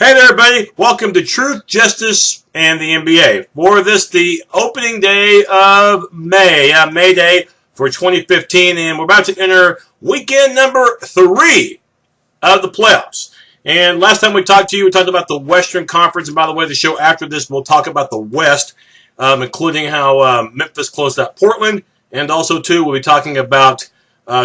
Hey there, everybody. Welcome to Truth, Justice, and the NBA. For this, the opening day of May, May Day for 2015, and we're about to enter weekend number 3 of the playoffs. And last time we talked to you, we talked about the Western Conference, and by the way, the show after this, we'll talk about the West, including how Memphis closed out Portland, and also, too, we'll be talking about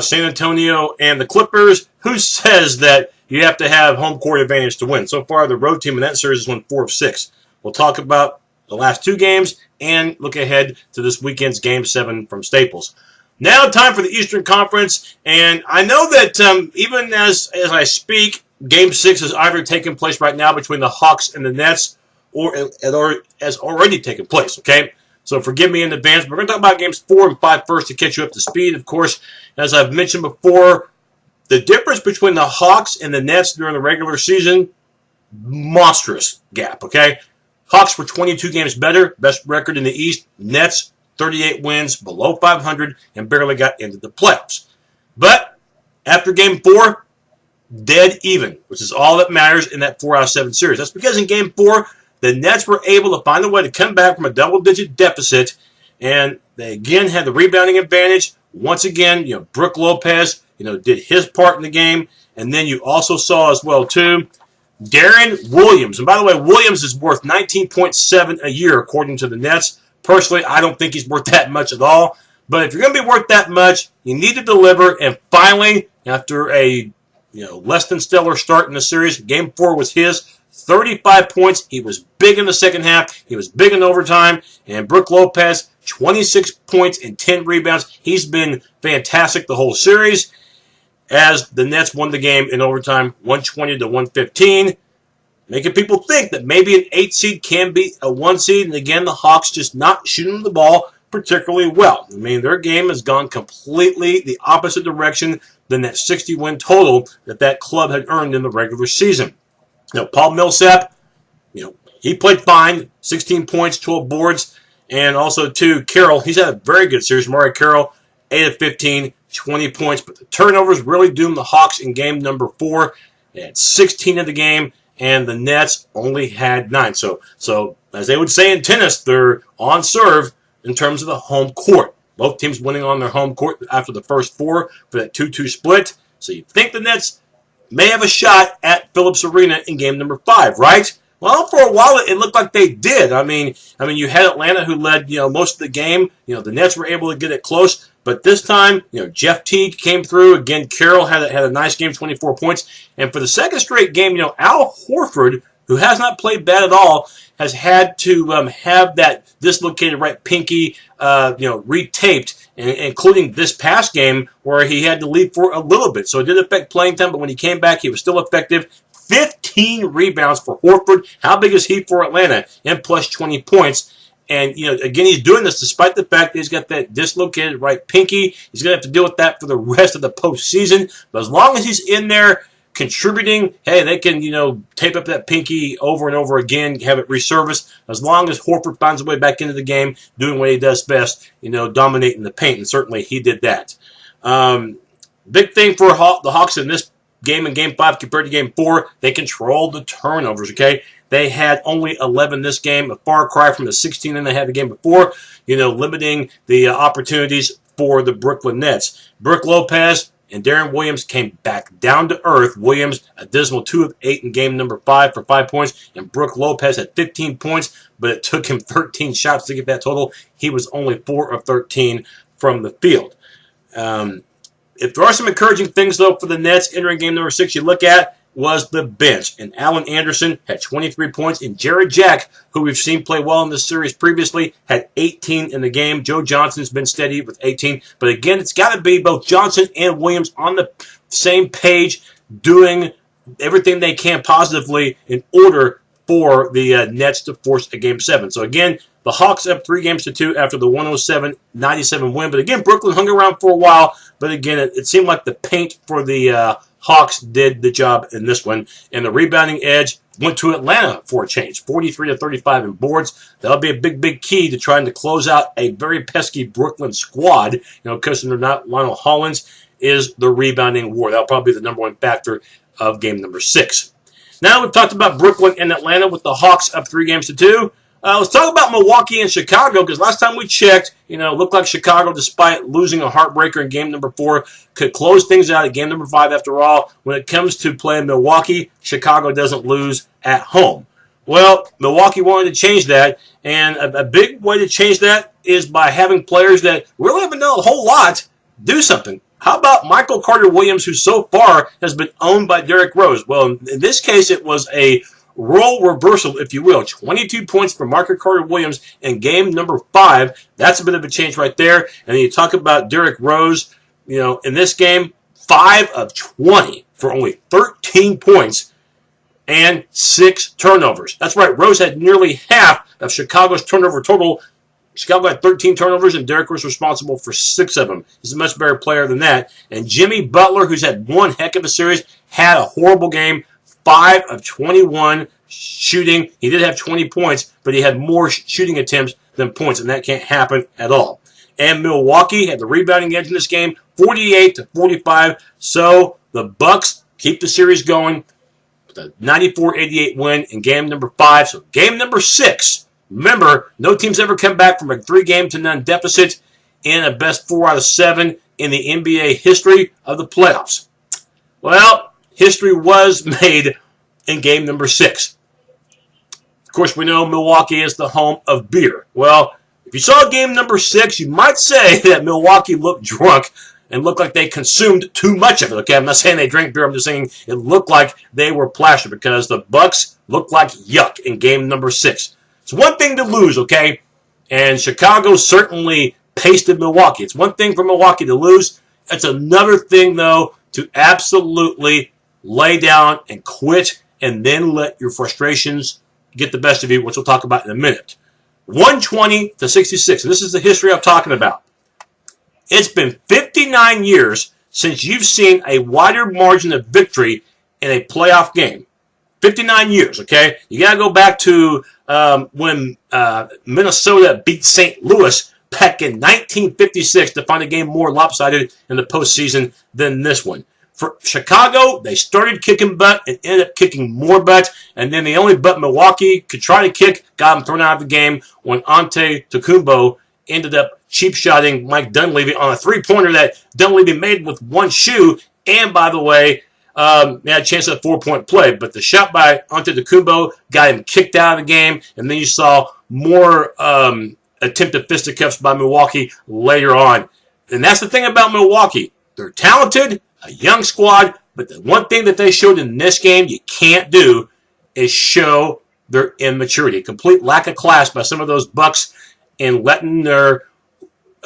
San Antonio and the Clippers. Who says that you have to have home court advantage to win? So far, the road team in that series has won 4 of 6. We'll talk about the last 2 games and look ahead to this weekend's Game 7 from Staples. Now, time for the Eastern Conference, and I know that even as I speak, Game 6 is either taking place right now between the Hawks and the Nets, or has already taken place, okay? So forgive me in advance. We're going to talk about Games 4 and 5 first to catch you up to speed. Of course, as I've mentioned before, the difference between the Hawks and the Nets during the regular season, monstrous gap, okay? Hawks were 22 games better, best record in the East. Nets, 38 wins, below 500, and barely got into the playoffs. But after Game 4, dead even, which is all that matters in that 4 out of 7 series. That's because in Game 4, the Nets were able to find a way to come back from a double-digit deficit, and they again had the rebounding advantage. Once again, Brooke Lopez, did his part in the game, and then you also saw as well too, Deron Williams. And by the way, Williams is worth $19.7 a year according to the Nets. Personally, I don't think he's worth that much at all. But if you're going to be worth that much, you need to deliver. And finally, after a less than stellar start in the series, Game 4 was his. 35 points. He was big in the second half. He was big in overtime. And Brooke Lopez, 26 points and 10 rebounds. He's been fantastic the whole series, as the Nets won the game in overtime, 120-115, making people think that maybe an 8 seed can beat a 1 seed. And again, the Hawks just not shooting the ball particularly well. I mean, their game has gone completely the opposite direction than that 60-win total that club had earned in the regular season. Paul Millsap, he played fine, 16 points, 12 boards, and also, too, Carroll. He's had a very good series. Murray Carroll, 8 of 15, 20 points, but the turnovers really doomed the Hawks in game number 4. They had 16 in the game, and the Nets only had 9. So as they would say in tennis, they're on serve in terms of the home court. Both teams winning on their home court after the first 4 for that 2-2 split. So you think the Nets may have a shot at Phillips Arena in game number 5, right? Well, for a while, it looked like they did. I mean, you had Atlanta who led, most of the game. The Nets were able to get it close. But this time, Jeff Teague came through. Again, Carroll had a nice game, 24 points. And for the second straight game, Al Horford, who has not played bad at all, has had to have that dislocated right pinky, retaped, including this past game where he had to leave for a little bit. So it did affect playing time, but when he came back, he was still effective. 15 rebounds for Horford. How big is he for Atlanta? And plus 20 points. And, again, he's doing this despite the fact that he's got that dislocated right pinky. He's going to have to deal with that for the rest of the postseason. But as long as he's in there contributing, hey, they can, tape up that pinky over and over again, have it resurfaced. As long as Horford finds a way back into the game, doing what he does best, dominating the paint. And certainly he did that. Big thing for the Hawks in this game in Game 5 compared to Game 4, they controlled the turnovers, okay? They had only 11 this game, a far cry from the 16 they had the game before, limiting the opportunities for the Brooklyn Nets. Brooke Lopez and Deron Williams came back down to earth. Williams, a dismal 2 of 8 in game number 5 for 5 points, and Brooke Lopez had 15 points, but it took him 13 shots to get that total. He was only 4 of 13 from the field. If there are some encouraging things, though, for the Nets entering game number 6 you look at, was the bench. And Allen Anderson had 23 points. And Jared Jack, who we've seen play well in this series previously, had 18 in the game. Joe Johnson's been steady with 18. But again, it's got to be both Johnson and Williams on the same page, doing everything they can positively in order for the Nets to force a Game 7. So again, the Hawks up 3-2 after the 107-97 win. But again, Brooklyn hung around for a while. But again, it seemed like the paint for the Hawks did the job in this one. And the rebounding edge went to Atlanta for a change, 43-35 in boards. That'll be a big key to trying to close out a very pesky Brooklyn squad. Because they're not Lionel Hollins, is the rebounding war. That'll probably be the number 1 factor of game number 6. Now we've talked about Brooklyn and Atlanta with the Hawks up 3-2. Let's talk about Milwaukee and Chicago, because last time we checked, it looked like Chicago, despite losing a heartbreaker in game number 4, could close things out at game number 5 after all. When it comes to playing Milwaukee, Chicago doesn't lose at home. Well, Milwaukee wanted to change that, and a big way to change that is by having players that really haven't done a whole lot do something. How about Michael Carter-Williams, who so far has been owned by Derrick Rose? Well, in this case, it was a role reversal, if you will. 22 points for Michael Carter-Williams in game number 5. That's a bit of a change right there. And then you talk about Derrick Rose, in this game, 5 of 20 for only 13 points and 6 turnovers. That's right, Rose had nearly half of Chicago's turnover total. Chicago had 13 turnovers, and Derrick was responsible for 6 of them. He's a much better player than that. And Jimmy Butler, who's had one heck of a series, had a horrible game. 5 of 21 shooting. He did have 20 points, but he had more shooting attempts than points, and that can't happen at all. And Milwaukee had the rebounding edge in this game, 48-45. So the Bucks keep the series going with a 94-88 win in game number 5. So game number 6. Remember, no team's ever come back from a 3-0 deficit in a best 4 out of 7 in the NBA history of the playoffs. Well, history was made in game number 6. Of course, we know Milwaukee is the home of beer. Well, if you saw game number 6, you might say that Milwaukee looked drunk and looked like they consumed too much of it. Okay, I'm not saying they drank beer. I'm just saying it looked like they were plastered, because the Bucks looked like yuck in game number 6. It's one thing to lose, okay? And Chicago certainly pasted Milwaukee. It's one thing for Milwaukee to lose. It's another thing, though, to absolutely lay down and quit and then let your frustrations get the best of you, which we'll talk about in a minute. 120-66. This is the history I'm talking about. It's been 59 years since you've seen a wider margin of victory in a playoff game. 59 years, okay? You got to go back to when Minnesota beat St. Louis back in 1956 to find a game more lopsided in the postseason than this one. For Chicago, they started kicking butt and ended up kicking more butt, and then the only butt Milwaukee could try to kick got them thrown out of the game when Antetokounmpo ended up cheap-shotting Mike Dunleavy on a three-pointer that Dunleavy made with one shoe, and by the way, he had a chance at a 4-point play, but the shot by Antetokounmpo got him kicked out of the game, and then you saw more attempted fisticuffs by Milwaukee later on. And that's the thing about Milwaukee. They're talented, a young squad, but the one thing that they showed in this game you can't do is show their immaturity. A complete lack of class by some of those Bucks in letting their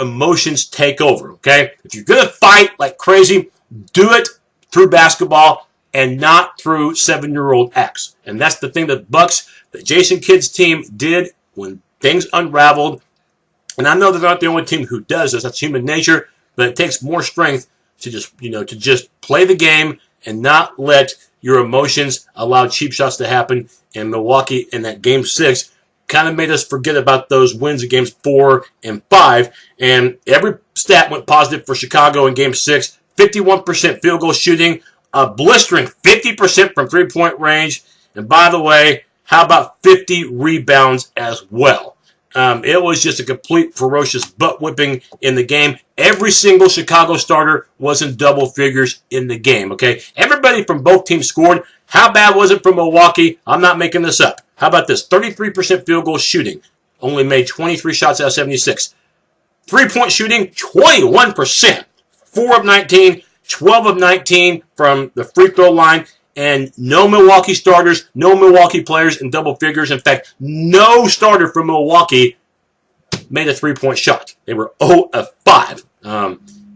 emotions take over, okay? If you're going to fight like crazy, do it through basketball and not through 7-year-old acts. And that's the thing that Jason Kidd's team did when things unraveled. And I know they're not the only team who does this. That's human nature, but it takes more strength to just play the game and not let your emotions allow cheap shots to happen. And Milwaukee in that game 6 kind of made us forget about those wins in games 4 and 5. And every stat went positive for Chicago in game 6. 51% field goal shooting, a blistering 50% from three-point range. And by the way, how about 50 rebounds as well? It was just a complete ferocious butt whipping in the game. Every single Chicago starter was in double figures in the game, okay? Everybody from both teams scored. How bad was it for Milwaukee? I'm not making this up. How about this? 33% field goal shooting. Only made 23 shots out of 76. Three-point shooting, 21%. 4 of 19, 12 of 19 from the free throw line. And no Milwaukee starters, no Milwaukee players in double figures. In fact, no starter from Milwaukee made a three-point shot. They were 0 of 5.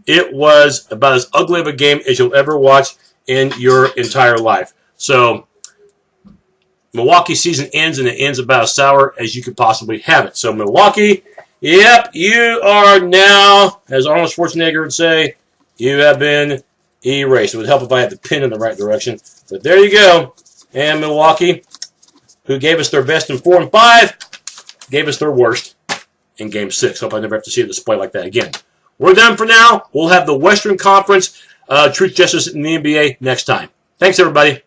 It was about as ugly of a game as you'll ever watch in your entire life. So, Milwaukee season ends, and it ends about as sour as you could possibly have it. So, Milwaukee, yep, you are now, as Arnold Schwarzenegger would say, you have been erased. It would help if I had the pin in the right direction. But there you go. And Milwaukee, who gave us their best in 4 and 5, gave us their worst in Game 6. Hope I never have to see a display like that again. We're done for now. We'll have the Western Conference Truth, Justice, in the NBA next time. Thanks, everybody.